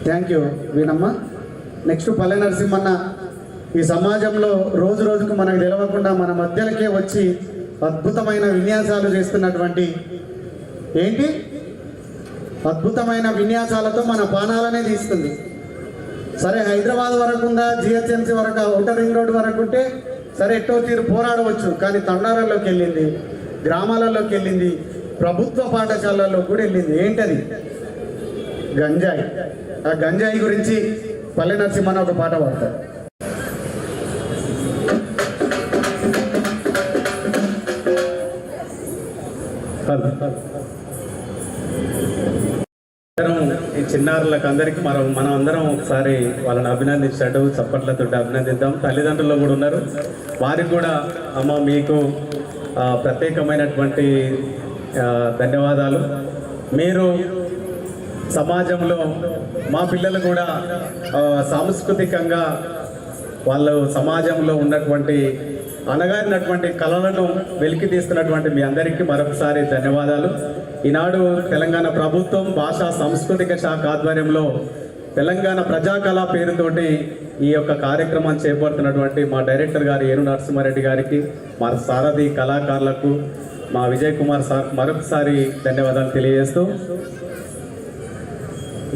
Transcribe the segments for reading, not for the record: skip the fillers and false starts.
Thank you వీణమ్మ. Next పల్లె నరసింహన్న ఈ సమాజంలో రోజు రోజుకు మనకు తెలవకుండా మన మధ్యలకే వచ్చి అద్భుతమైన విన్యాసాలు చేస్తున్నటువంటి అద్భుతమైన విన్యాసాలతో మన పానాలనే తీస్తుంది. సరే హైదరాబాద్ వరకు ఉందా, జిహెచ్ఎంసీ వరకు, ఔటర్ రింగ్ రోడ్ వరకు ఉంటే సరే ఎట్టో తీరు పోరాడవచ్చు. కానీ తండారాల్లోకి వెళ్ళింది, గ్రామాలలోకి వెళ్ళింది, ప్రభుత్వ పాఠశాలల్లో కూడా వెళ్ళింది. ఏంటది? గంజాయి. ఆ గంజాయి గురించి పల్లె నరసింహన్న ఒక పాట పాడతారు. ఈ చిన్నారులకు అందరికీ మనం అందరం ఒకసారి వాళ్ళని అభినందించినట్టు చప్పట్లతో అభినందిద్దాం. తల్లిదండ్రులు కూడా ఉన్నారు, వారికి కూడా అమ్మ మీకు ప్రత్యేకమైనటువంటి ధన్యవాదాలు. మీరు సమాజంలో మా పిల్లలు కూడా సాంస్కృతికంగా వాళ్ళు సమాజంలో ఉన్నటువంటి అనగారినటువంటి కళలను వెలికి తీస్తున్నటువంటి మీ అందరికీ మరొకసారి ధన్యవాదాలు. ఈనాడు తెలంగాణ ప్రభుత్వం భాషా సాంస్కృతిక శాఖ ఆధ్వర్యంలో తెలంగాణ ప్రజాకళ పేరుతోటి ఈ యొక్క కార్యక్రమాన్ని చేపడుతున్నటువంటి మా డైరెక్టర్ గారు ఏను నరసింహారెడ్డి గారికి, మా సారథి కళాకారులకు, మా విజయ్ కుమార్ సార్ మరొకసారి ధన్యవాదాలు తెలియజేస్తూ,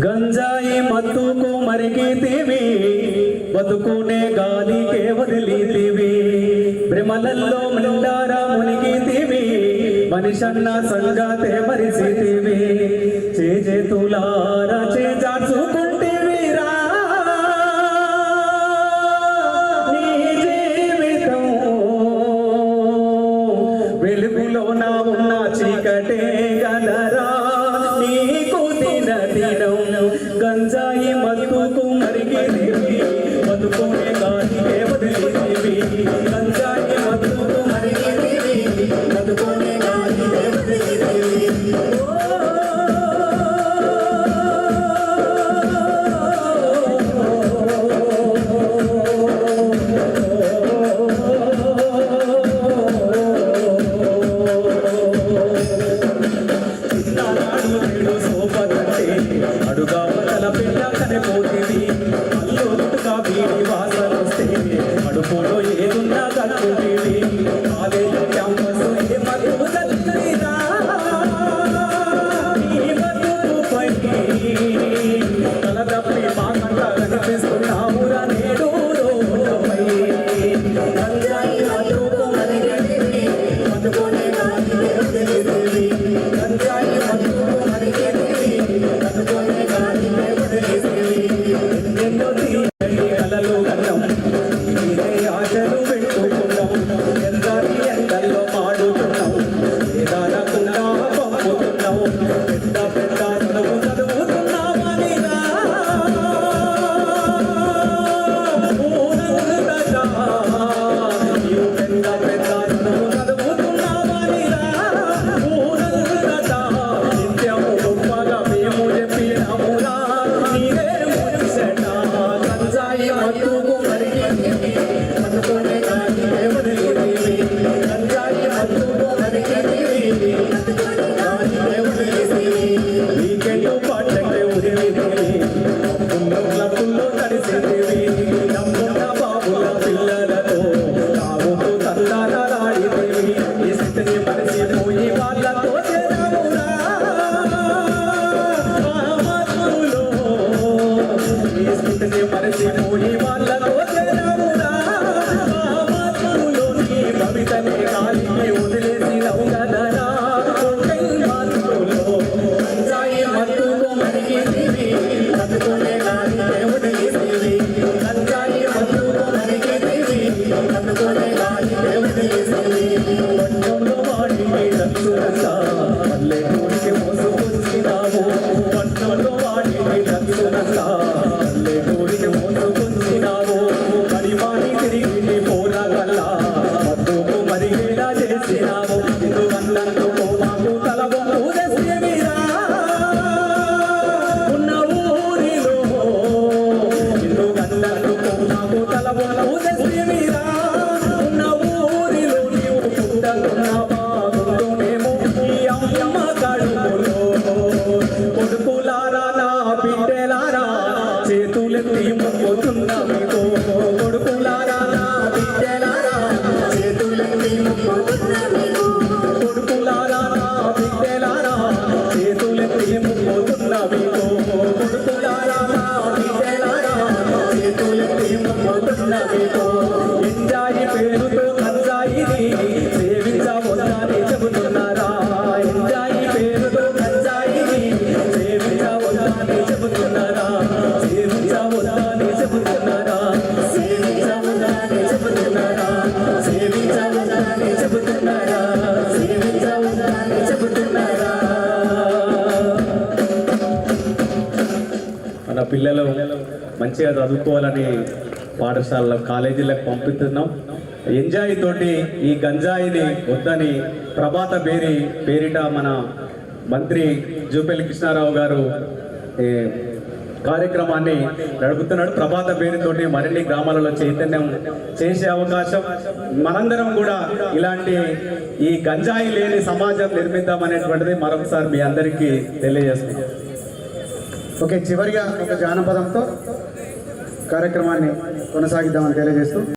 గంజాయి మత్తుకు మరిగితివి, బతుకునే గాలికే వదిలితివి, భ్రమలల్లో నిండారా మునిగితివి, మనిషన్న సంగాతే మరిసితివి, చేతులారా చేజార్చుకుంటివిరా నీ జీవితం, వెలుగులో నా ఉన్న చీకటే గదరా నీకు దినం, గంజాయి మత్తుకు మరిగితివి, బతుకునే గాలికే వదిలితివి, గంజాయి మత్తుకు మరిగితివి, బతుకునే గాలికే వదిలితివి. అడుగా తల పిల్ల కనిపోతివి, అల్లుగా వీడి వాసన వస్తే అడుపులో ఏదున్నా కట్టుటివి, కాలేజీ క్యాంపస్ ఏ మరుపు చల్లిరా ఈ మరుపు పైకి తల తప్పి మా కంట కనిపిస్తున్నావురా నేడు రోడ్డుపై, గంజాయి మత్తుకు మరిగితివి, బతుకునే గాలికే వదిలితివి, గంజాయి మత్తుకు మరిగితివి, బతుకునే గాలికే వదిలితివి, ఎన్నెన్నో కలలు గతం ఇదే ఆశలు పెట్టుకున్నాం, ఎందరి ఎండల్లో పాడుతున్నాం, ఏదానకుండా పంపుతున్నాం, పెద్ద పెద్ద చదువు చదువుతున్నామనిరా నీవు పెద్ద పెద్ద చదువు చదువుతున్నామనిరా నిత్యము గొప్పగా మేము చెప్పినామురా నీవే మురిసెట, గంజాయి మత్తుకు మరిగితివి, బతుకునే గాలికే వదిలితివి, గంజాయి మత్తుకు మరిగితివి, బతుకునే గాలికే వదిలితివి, వీకెండ్ పాటలే ఉదిలితివి, క్లబ్బుల్లో కలిసితివి, నమ్మున్న బాబుల పిల్లలతో తాగుతూ తందాలాడితివి, ఈ స్థితిని మరిచిపోయి వాళ్ళతో చేరామురా ఈ స్థితిని మరిచిపోయి వాళ్ళతో చేరామురా నీ భవితనే గాలికి వదిలేసినవు గదరా గంజాయి మత్తుకు మరిగితివి, బతుకునే గాలికే వదిలేసివి, గంజాయి మత్తుకు మరిగితివి, బతుకునే గాలికే వదిలేసివి, పట్టణంలో వాడికి దక్షురస పల్లెటూరికి మోసుకొచ్చినావు, పట్టణంలో వాడికి దక్షురస పల్లెటూరికి మోసుకొచ్చినావు, పరిమాణి తిరిగి పోరాగల్లా మత్తుకు మరిగేలా చేసినావు, ఇందువల్లందుకు మాకు తలబొమ్ము తెసివిరా ఉన్న ఊరిలో, ఇందువల్లందుకు మాకు తలబొమ్ము తెసివిరా ఉన్న ఊరిలో, నీవు పుట్టకున్న బాగుంటూనేమో ఈ అమ్మ కడుపులో, కొడుకులారా నా బిడ్డలారా చేతులెత్తి మొక్కుతున్న మీకు కొడుకులారా నా బిడ్డలారా చేతులెత్తి మొక్కుతున్న మీకు కొడుకులారా నా బిడ్డలారా చేతులెత్తి మొక్కుతున్న మీకు కొడుకులారా నా బిడ్డలారా చేతులెత్తి మొక్కుతున్న మీకు ఎంజాయి పేరుతో గంజాయిని సేవించవద్దని చెబుతున్నారా ఎంజాయి పేరుతో గంజాయిని సేవించవద్దని చెబుతున్నారా సేవించవద్దని చెబుతున్నారా సేవించవద్దని చెబుతున్నారా సేవించవద్దని చెబుతున్నారా సేవించవద్దని చెబుతున్నారా మన పిల్లలు మంచిగా చదువుకోవాలని పాఠశాలలో కాలేజీలకు పంపిస్తున్నాం ఎంజాయ్ తోటి ఈ గంజాయిని వద్దని ప్రభాత పేరిట మన మంత్రి జూపల్లి కృష్ణారావు గారు ఈ కార్యక్రమాన్ని నడుపుతున్నాడు. ప్రభాత పేరుతోటి మరిన్ని గ్రామాలలో చైతన్యం చేసే అవకాశం మనందరం కూడా ఇలాంటి ఈ గంజాయి లేని సమాజం నిర్మిద్దామనేటువంటిది మరొకసారి మీ అందరికీ తెలియజేస్తున్నాం. ఓకే, చివరిగా ఒక జానపదంతో కార్యక్రమాన్ని కొనసాగిద్దామని తెలియజేస్తూ